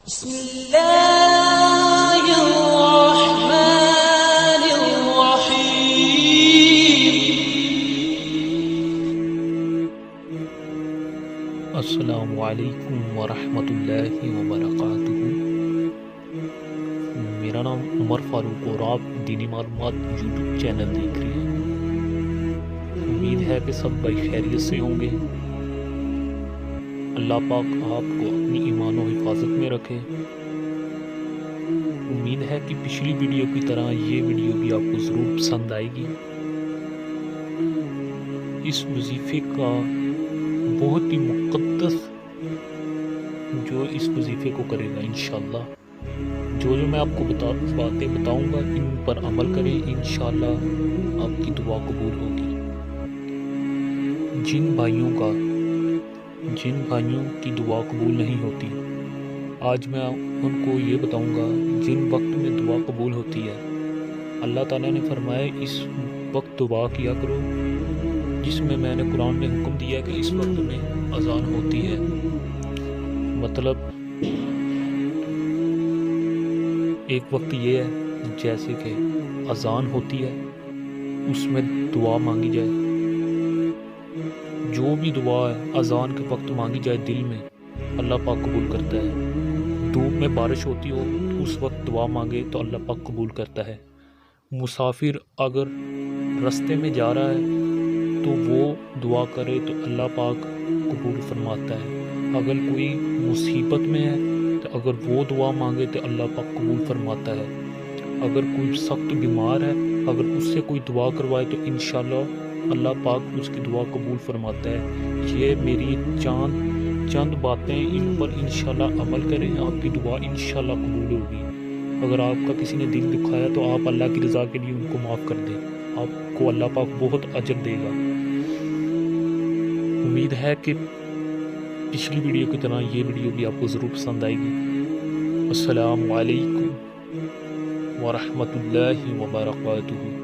بسم الله الرحمن الرحيم. السلام علیکم ورحمۃ اللہ وبرکاتہ۔ میرا نام عمر فاروق اور آپ دینی معلومات یوٹیوب چینل دیکھ رہے ہیں۔ امید ہے کہ سب بھائی خیریت سے ہوں گے۔ اللہ پاک آپ کو اپنی ایمان و حفاظت میں رکھے۔ امید ہے کہ پچھلی ویڈیو کی طرح یہ ویڈیو بھی آپ کو ضرور پسند آئے گی۔ اس وظیفے کا بہت ہی مقدس جو اس وظیفے کو کرے گا انشاءاللہ، جو میں آپ کو باتیں بتاؤں گا ان پر عمل کریں، انشاءاللہ آپ کی دعا قبول ہوگی۔ جن بھائیوں کی دعا قبول نہیں ہوتی، آج میں ان کو یہ بتاؤں گا جن وقت میں دعا قبول ہوتی ہے۔ اللہ تعالیٰ نے فرمایا اس وقت دعا کیا کرو جس میں نے قرآن میں حکم دیا کہ اس وقت میں اذان ہوتی ہے۔ مطلب ایک وقت یہ ہے جیسے کہ اذان ہوتی ہے، اس میں دعا مانگی جائے، جو بھی دعا ہے اذان کے وقت مانگی جائے دل میں، اللہ پاک قبول کرتا ہے۔ دھوپ میں بارش ہوتی ہو اس وقت دعا مانگے تو اللہ پاک قبول کرتا ہے۔ مسافر اگر راستے میں جا رہا ہے تو وہ دعا کرے تو اللہ پاک قبول فرماتا ہے۔ اگر کوئی مصیبت میں ہے تو اگر وہ دعا مانگے تو اللہ پاک قبول فرماتا ہے۔ اگر کوئی سخت بیمار ہے، اگر اس سے کوئی دعا کروائے تو انشاءاللہ اللہ پاک اس کی دعا قبول فرماتا ہے۔ یہ میری چند باتیں، ان پر انشاءاللہ عمل کریں، آپ کی دعا انشاءاللہ قبول ہوگی۔ اگر آپ کا کسی نے دل دکھایا تو آپ اللہ کی رضا کے لیے ان کو معاف کر دیں، آپ کو اللہ پاک بہت اجر دے گا۔ امید ہے کہ پچھلی ویڈیو کی طرح یہ ویڈیو بھی آپ کو ضرور پسند آئے گی۔ السلام علیکم ورحمۃ اللہ وبرکاتہ۔